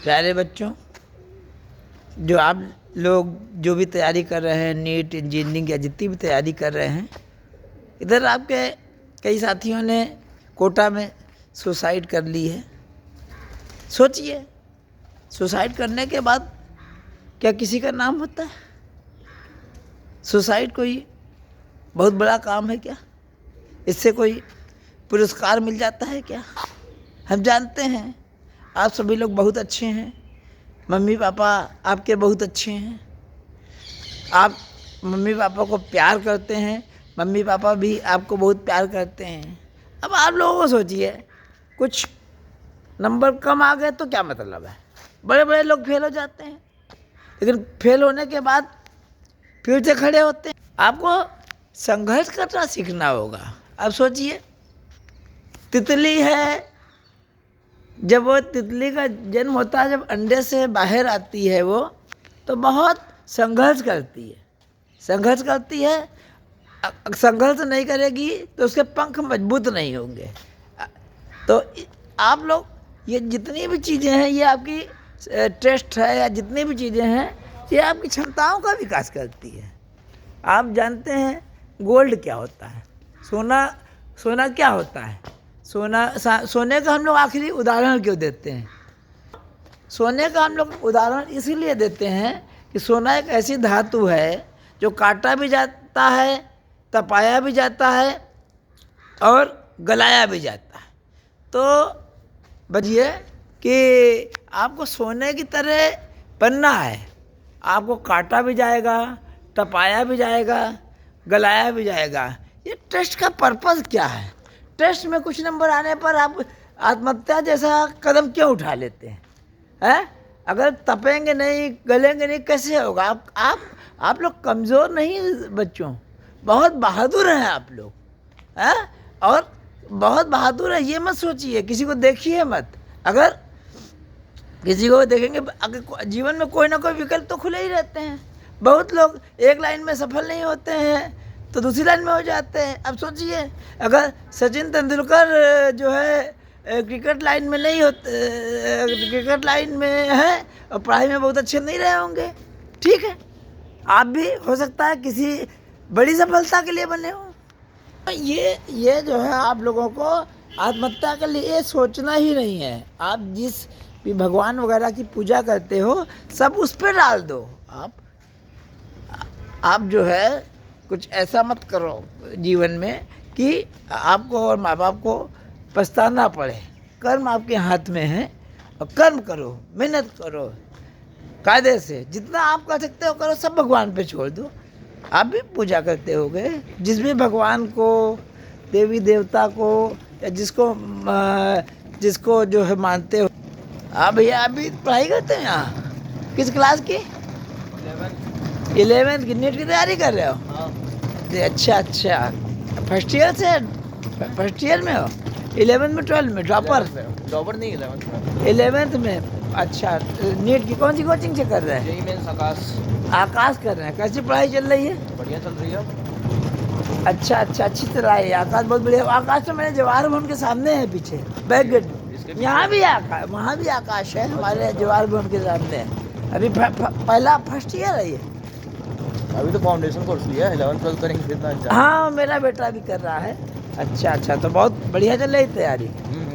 प्यारे बच्चों, जो आप लोग जो भी तैयारी कर रहे हैं, नीट, इंजीनियरिंग या जितनी भी तैयारी कर रहे हैं, इधर आपके कई साथियों ने कोटा में सुसाइड कर ली है। सोचिए, सुसाइड करने के बाद क्या किसी का नाम होता है? सुसाइड कोई बहुत बड़ा काम है क्या? इससे कोई पुरस्कार मिल जाता है क्या? हम जानते हैं आप सभी लोग बहुत अच्छे हैं, मम्मी पापा आपके बहुत अच्छे हैं, आप मम्मी पापा को प्यार करते हैं, मम्मी पापा भी आपको बहुत प्यार करते हैं। अब आप लोगों को सोचिए, कुछ नंबर कम आ गए तो क्या मतलब है? बड़े बड़े लोग फेल हो जाते हैं, लेकिन फेल होने के बाद फिर से खड़े होते हैं। आपको संघर्ष करना सीखना होगा। अब सोचिए, तितली है, जब वो तितली का जन्म होता है, जब अंडे से बाहर आती है वो, तो बहुत संघर्ष करती है। संघर्ष नहीं करेगी तो उसके पंख मजबूत नहीं होंगे। तो आप लोग ये जितनी भी चीज़ें हैं, ये आपकी टेस्ट है या जितनी भी चीज़ें हैं, ये आपकी क्षमताओं का विकास करती है। आप जानते हैं गोल्ड क्या होता है, सोना क्या होता है? सोने का हम लोग आखिरी उदाहरण क्यों देते हैं? सोने का हम लोग उदाहरण इसीलिए देते हैं कि सोना एक ऐसी धातु है जो काटा भी जाता है, तपाया भी जाता है और गलाया भी जाता है। तो बजिए कि आपको सोने की तरह बनना है, आपको काटा भी जाएगा, तपाया भी जाएगा, गलाया भी जाएगा। ये टेस्ट का पर्पस क्या है? टेस्ट में कुछ नंबर आने पर आप आत्महत्या जैसा कदम क्यों उठा लेते हैं? अगर तपेंगे नहीं, गलेंगे नहीं, कैसे होगा? आप लोग कमज़ोर नहीं बच्चों, बहुत बहादुर हैं आप लोग, हैं? और बहुत बहादुर है, ये मत सोचिए, किसी को देखिए मत। अगर किसी को देखेंगे, अगर जीवन में कोई ना कोई विकल्प तो खुले ही रहते हैं। बहुत लोग एक लाइन में सफल नहीं होते हैं तो दूसरी लाइन में हो जाते हैं। अब सोचिए, अगर सचिन तेंदुलकर जो है क्रिकेट लाइन में नहीं होते, क्रिकेट लाइन में है और पढ़ाई में बहुत अच्छे नहीं रहे होंगे, ठीक है, आप भी हो सकता है किसी बड़ी सफलता के लिए बने हो। ये जो है, आप लोगों को आत्महत्या के लिए सोचना ही नहीं है। आप जिस भी भगवान वगैरह की पूजा करते हो, सब उस पर डाल दो। आप जो है कुछ ऐसा मत करो जीवन में कि आपको और माँ बाप को पछताना पड़े। कर्म आपके हाथ में है और कर्म करो, मेहनत करो, कायदे से जितना आप कर सकते हो करो, सब भगवान पे छोड़ दो। आप भी पूजा करते होगे, जिस भी भगवान को, देवी देवता को, या जिसको जो है मानते हो। आप भैया आप भी पढ़ाई करते हैं यहाँ? किस क्लास की? 11th की नीट की तैयारी कर रहे हो? हाँ। अच्छा, फर्स्ट ईयर में हो? 11th में, 12th में? ड्रॉपर नहीं, 11th में। अच्छा, नीट की कौन सी कोचिंग से कर रहे हैं? आकाश कर रहे हैं। कैसी पढ़ाई चल रही है? बढ़िया चल रही है। अच्छा, अच्छी तरह है। आकाश बहुत बढ़िया। आकाश तो मेरे जवाहर भवन के सामने है, पीछे बैक गेट। यहाँ भी आकाश, वहाँ भी आकाश है, हमारे जवाहर भवन के सामने है। अभी पहला फर्स्ट ईयर है ये। अभी तो फाउंडेशन कोर्स लिया है, 11th 12th करेंगे फिर। हाँ, मेरा बेटा भी कर रहा है। अच्छा, तो बहुत बढ़िया चल रही तैयारी।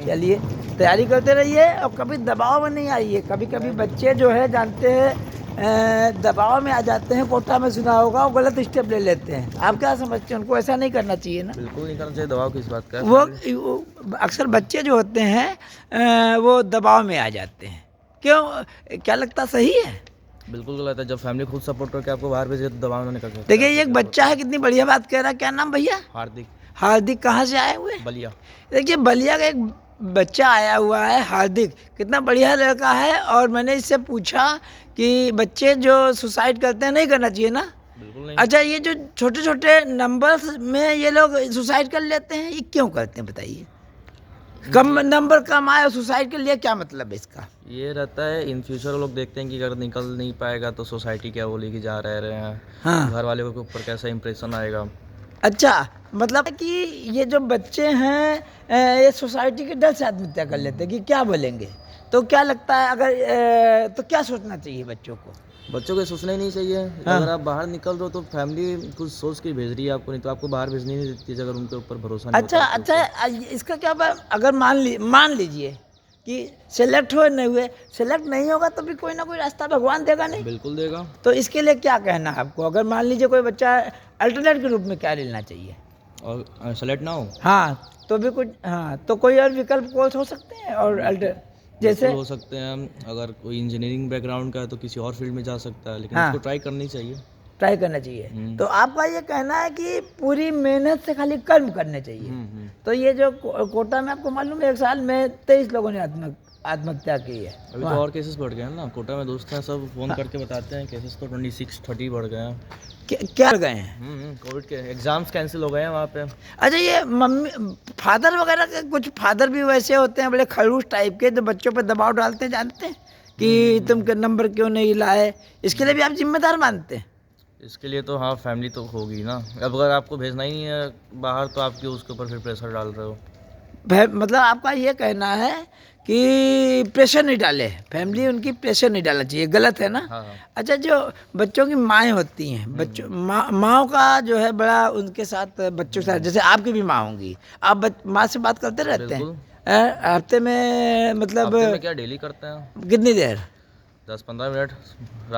चलिए, तैयारी करते रहिए और कभी दबाव में नहीं आइए। कभी बच्चे जो है, जानते हैं, दबाव में आ जाते हैं। कोटा में सुना होगा, वो गलत स्टेप ले लेते हैं। आप क्या समझते हैं? उनको ऐसा नहीं करना चाहिए ना? बिल्कुल नहीं करना चाहिए। दबाव किस बात का? वो अक्सर बच्चे जो होते हैं वो दबाव में आ जाते हैं। क्यों? क्या लगता सही है? बिल्कुल गलत है। जब फैमिली खुद सपोर्ट करके आपको बाहर भेजे तो दबाव में निकल सकते। देखिए, ये एक बच्चा है, कितनी बढ़िया बात कह रहा है। क्या नाम भैया? हार्दिक। कहाँ से आए हुए? बलिया। देखिए, बलिया का एक बच्चा आया हुआ है, हार्दिक। कितना बढ़िया लड़का है। और मैंने इससे पूछा कि बच्चे जो सुसाइड करते हैं, नहीं करना चाहिए ना? बिल्कुल नहीं। अच्छा, ये जो छोटे छोटे नंबर्स में ये लोग सुसाइड कर लेते हैं, ये क्यों करते हैं बताइए? कम नंबर कम आए और सुसाइड के लिए क्या मतलब है इसका? ये रहता है, इन फ्यूचर लोग देखते हैं कि अगर निकल नहीं पाएगा तो सोसाइटी क्या बोलेगी, जा रहे हैं। हाँ, घर वाले के ऊपर कैसा इंप्रेशन आएगा। अच्छा, मतलब कि ये जो बच्चे हैं, ये सोसाइटी के डर से आत्महत्या कर लेते हैं कि क्या बोलेंगे। तो क्या लगता है अगर तो क्या सोचना चाहिए बच्चों को? बच्चों को सोचना ही नहीं चाहिए। हाँ। अगर आप बाहर निकल रहे हो तो फैमिली कुछ सोच के भेज रही है आपको, नहीं तो आपको बाहर भेजनी नहीं देती है, अगर उनके ऊपर भरोसा नहीं अच्छा होता आपके अच्छा, ऊपर। इसका क्या अगर मान लीजिए कि सेलेक्ट हुए नहीं हुए, सेलेक्ट नहीं होगा तो भी कोई ना कोई रास्ता भगवान देगा नहीं? बिल्कुल देगा। तो इसके लिए क्या कहना है आपको? अगर मान लीजिए कोई बच्चा अल्टरनेट के रूप में क्या लेना चाहिए? और सेलेक्ट ना हो, हाँ तो भी कुछ, हाँ तो कोई और विकल्प कोर्स हो सकते हैं और जैसे बिल्कुल हो सकते हैं। अगर कोई इंजीनियरिंग बैकग्राउंड का है तो किसी और फील्ड में जा सकता है, लेकिन हाँ। उसको ट्राई करनी चाहिए। ट्राई करना चाहिए। हम्म। तो आपका ये कहना है कि पूरी मेहनत से खाली कर्म करने चाहिए। तो ये जो कोटा में आपको मालूम है 1 साल में 23 लोगों ने आत्महत्या की है। अभी तो और केसेस बढ़ गए हैं ना। कोटा में दोस्त हैं, सब फोन करके बताते हैं केसेस तो 26-30 बढ़ गए हैं। क्या गए हैं? कोविड के एग्जाम्स कैंसिल हो गए हैं वहाँ पे। अच्छा, ये मम्मी फादर वगैरह के, कुछ फादर भी वैसे होते हैं बड़े खड़ूस टाइप के, जो बच्चों पर दबाव डालते हैं, जानते हैं कि तुम नंबर क्यों नहीं लाए, इसके लिए भी आप जिम्मेदार मानते हैं? इसके लिए तो हाँ, फैमिली तो होगी ना। अब अगर आपको भेजना ही नहीं है बाहर तो आप क्यों उसके ऊपर फिर प्रेशर डाल रहे हो? मतलब आपका ये कहना है कि प्रेशर नहीं डाले, फैमिली उनकी प्रेशर नहीं डालना चाहिए, गलत है ना? हाँ। अच्छा, जो बच्चों की माएँ होती हैं, बच्चों माँओं का जो है बड़ा उनके साथ, बच्चों के साथ, जैसे आपकी भी माँ होंगी, आप माँ से बात करते रहते हैं? हफ्ते में मतलब हफ्ते में क्या डेली करते हैं। कितनी देर? 10-15 मिनट,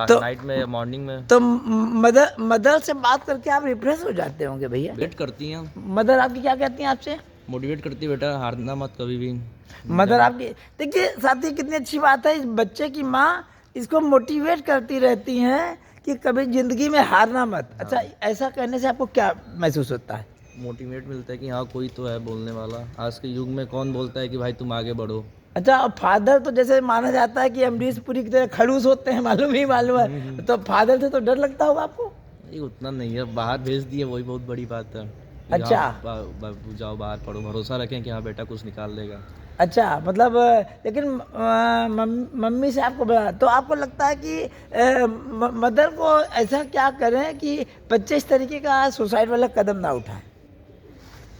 तो नाइट में या मॉर्निंग में। तो मदर से बात करके आप रिफ्रेश हो जाते होंगे भैया? वेट करती हैं, मदर आपकी क्या कहती हैं आपसे? मोटिवेट करती है, बेटा हारना मत कभी भी। मदर आपकी, देखिए साथी, कितनी अच्छी बात है, इस बच्चे की माँ इसको मोटिवेट करती रहती हैं कि कभी जिंदगी में हारना मत। अच्छा, ऐसा कहने से आपको क्या महसूस होता है? मोटिवेट मिलता है कि हाँ कोई तो है बोलने वाला। आज के युग में कौन बोलता है कि भाई तुम आगे बढ़ो। अच्छा, और फादर तो जैसे माना जाता है कि अमरीश पुरी की तरह खड़ूस होते हैं, मालूम है, तो फादर से तो डर लगता होगा आपको? नहीं, उतना नहीं है, बाहर भेज दिए वही बहुत बड़ी बात है। अच्छा। जाओ बाहर पढ़ो, भरोसा रखें कि हाँ बेटा कुछ निकाल लेगा। अच्छा, मतलब लेकिन मम्मी से आपको बड़ा, तो आपको लगता है कि मदर को ऐसा क्या करें कि बच्चे इस तरीके का सुसाइड वाला कदम ना उठाएं?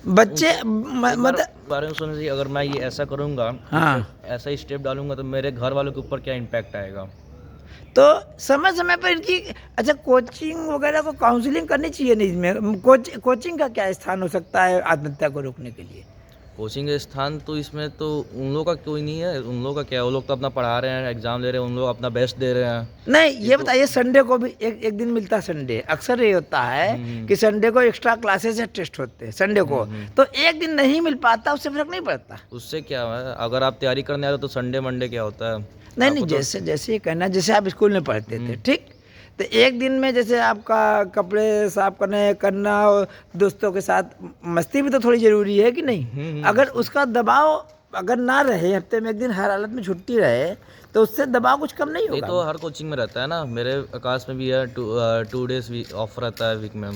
बच्चे मदर बारे में सोचना चाहिए। अगर मैं ये ऐसा करूँगा, हाँ, ऐसा ही स्टेप डालूंगा तो मेरे घर वालों के ऊपर क्या इम्पैक्ट आएगा। तो समय समय पर इनकी, अच्छा, कोचिंग वगैरह को काउंसलिंग करनी चाहिए नहीं इसमें? कोचिंग का क्या स्थान हो सकता है आत्महत्या को रोकने के लिए? कोचिंग का स्थान तो इसमें तो उन लोगों का कोई नहीं है। उन लोगों का क्या है, वो लोग तो अपना पढ़ा रहे हैं, एग्जाम दे रहे हैं, उन लोग अपना बेस्ट दे रहे हैं। नहीं, ये बताइए, संडे को भी एक दिन मिलता है। संडे अक्सर ये होता है कि संडे को एक्स्ट्रा क्लासेस या टेस्ट होते हैं संडे को, तो एक दिन नहीं मिल पाता, उससे फर्क नहीं पड़ता? उससे क्या है, अगर आप तैयारी करने आ रहे हो तो संडे मंडे क्या होता है। नहीं, जैसे ये कहना, जैसे आप स्कूल में पढ़ते थे, ठीक, तो एक दिन में जैसे आपका कपड़े साफ करना और दोस्तों के साथ मस्ती भी तो थोड़ी ज़रूरी है कि नहीं? अगर उसका दबाव अगर ना रहे, हफ्ते में एक दिन हर हालत में छुट्टी रहे, तो उससे दबाव कुछ कम नहीं ये होगा? तो हर कोचिंग में रहता है ना। मेरे आकाश में भी है, 2 डेज ऑफ रहता है वीक में।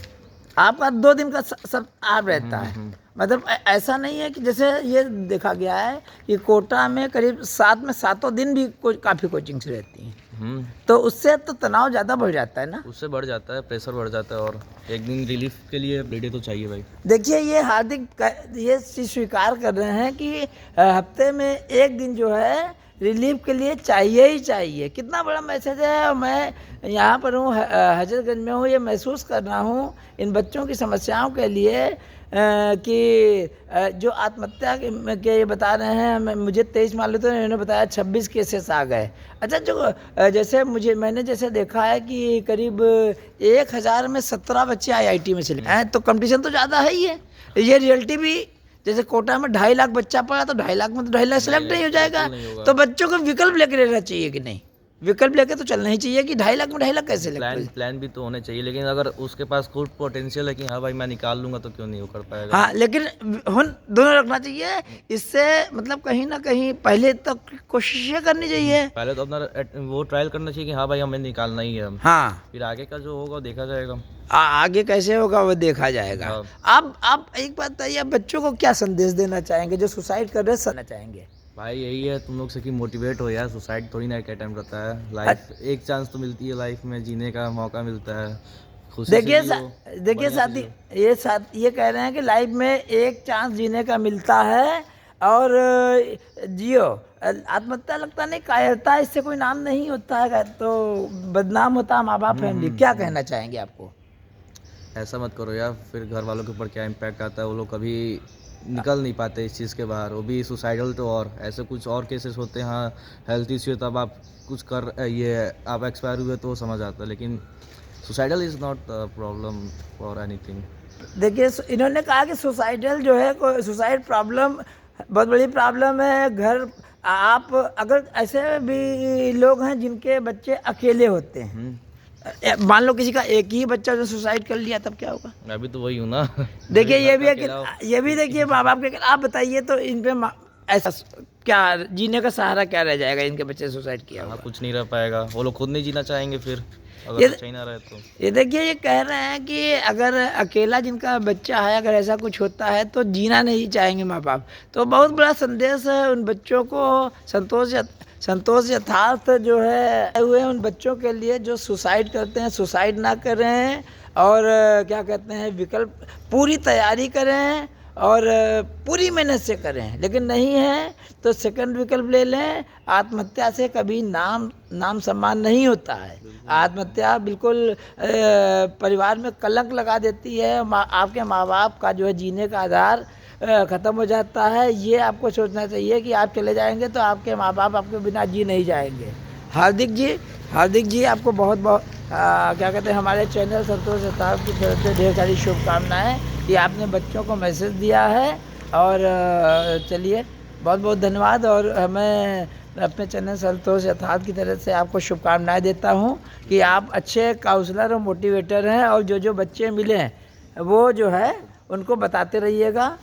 आपका 2 दिन का सब आप रहता है, मतलब ऐसा नहीं है कि जैसे ये देखा गया है कि कोटा में करीब 7 में 7 दिन भी काफ़ी कोचिंग्स रहती हैं, तो उससे तो तनाव ज़्यादा बढ़ जाता है ना? उससे बढ़ जाता है, प्रेशर बढ़ जाता है, और एक दिन रिलीफ के लिए एवरीडे तो चाहिए भाई। देखिए, ये हार्दिक ये चीज़ स्वीकार कर रहे हैं कि हफ्ते में एक दिन जो है रिलीफ के लिए चाहिए ही चाहिए। कितना बड़ा मैसेज है। और मैं यहाँ पर हूँ, हजरतगंज में हूँ, ये महसूस कर रहा हूँ इन बच्चों की समस्याओं के लिए कि जो आत्महत्या के ये बता रहे हैं, मुझे 23 मालूम था, इन्होंने बताया 26 केसेस आ गए। अच्छा, जो जैसे मैंने जैसे देखा है कि करीब 1000 में 17 बच्चे IIT में चले हैं, तो कंपटीशन तो ज़्यादा है ही है। ये रियलिटी भी, जैसे कोटा में 2.5 लाख बच्चा पढ़ा, तो 2.5 लाख में तो 2.5 लाख सेलेक्ट नहीं हो जाएगा। तो बच्चों को विकल्प लेकर रहना चाहिए कि नहीं? विकल्प लेके तो चलना ही चाहिए कि 2.5 लाख में 2.5 लाख कैसे लेके? प्लान भी तो होने चाहिए, लेकिन अगर उसके पास खुद पोटेंशियल है कि हाँ भाई मैं निकाल लूंगा, तो क्यों नहीं वो कर पाएगा। हाँ, लेकिन दोनों रखना चाहिए। इससे मतलब कहीं ना कहीं पहले तो कोशिशें करनी चाहिए। पहले तो अपना वो ट्रायल करना चाहिए कि हाँ भाई हमें निकालना ही है। हाँ, फिर आगे का जो होगा देखा जाएगा। आगे कैसे होगा वो देखा जाएगा। हाँ। आप एक बात बताइए, आप बच्चों को क्या संदेश देना चाहेंगे जो सुसाइड कर रहे हैं? चाहेंगे भाई यही है तुम लोग से कि मोटिवेट हो यार। सुसाइड थोड़ी ना एक टाइम रहता है। लाइफ एक चांस तो मिलती है, लाइफ में जीने का मौका मिलता है। देखिए साथी, ये कह रहे हैं कि लाइफ में एक चांस जीने का मिलता है, और जियो। आत्महत्या लगता नहीं, कायरता, इससे कोई नाम नहीं होता है, तो बदनाम होता है माँ बाप फैमिली। क्या कहना चाहेंगे आपको? ऐसा मत करो यार, फिर घर वालों के ऊपर क्या इम्पैक्ट आता है, वो लोग कभी निकल नहीं पाते इस चीज़ के बाहर, वो भी सुसाइडल। तो और ऐसे कुछ और केसेस होते हैं, हाँ हेल्थ इश्यू है तब आप कुछ कर ये आप एक्सपायर हुए तो समझ आता है, लेकिन suicidal is not problem for anything. देखिए, इन्होंने कहा कि सुसाइडल जो है, सुसाइड प्रॉब्लम बहुत बड़ी प्रॉब्लम है। घर आप अगर ऐसे भी लोग हैं जिनके बच्चे अकेले होते हैं, मान लो किसी का एक ही बच्चा जो सुसाइड कर लिया, तब क्या होगा? मैं भी तो वही हूँ ना। देखिए, ये भी है अकेला हो। कि ये भी देखिए माँ बाप के, आप बताइए तो इन पे ऐसा क्या जीने का सहारा क्या रह जाएगा? इनके बच्चे सुसाइड किया हाँ, होगा। कुछ नहीं रह पाएगा, वो लोग खुद नहीं जीना चाहेंगे फिर, अगर ये बच्चा ही ना रहे तो। ये देखिए, ये कह रहे हैं कि अगर अकेला जिनका बच्चा है, अगर ऐसा कुछ होता है तो जीना नहीं चाहेंगे माँ बाप। तो बहुत बड़ा संदेश है उन बच्चों को, संतोष यथार्थ जो है हुए उन बच्चों के लिए जो सुसाइड करते हैं, सुसाइड ना करें, और क्या कहते हैं, विकल्प पूरी तैयारी करें और पूरी मेहनत से करें, लेकिन नहीं है तो सेकंड विकल्प ले लें। आत्महत्या से कभी नाम सम्मान नहीं होता है। आत्महत्या बिल्कुल परिवार में कलंक लगा देती है। आपके माँ बाप का जो है जीने का आधार ख़त्म हो जाता है। ये आपको सोचना चाहिए कि आप चले जाएंगे तो आपके माँ बाप आपके बिना जी नहीं जाएंगे। हार्दिक जी आपको बहुत बहुत क्या कहते हैं, हमारे चैनल संतोष यथार्थ की तरफ से ढेर सारी शुभकामनाएँ कि आपने बच्चों को मैसेज दिया है। और चलिए, बहुत बहुत धन्यवाद। और हमें अपने चैनल संतोष यथार्थ की तरफ से आपको शुभकामनाएं देता हूं कि आप अच्छे काउंसलर और मोटिवेटर हैं, और जो बच्चे मिले हैं वो जो है उनको बताते रहिएगा।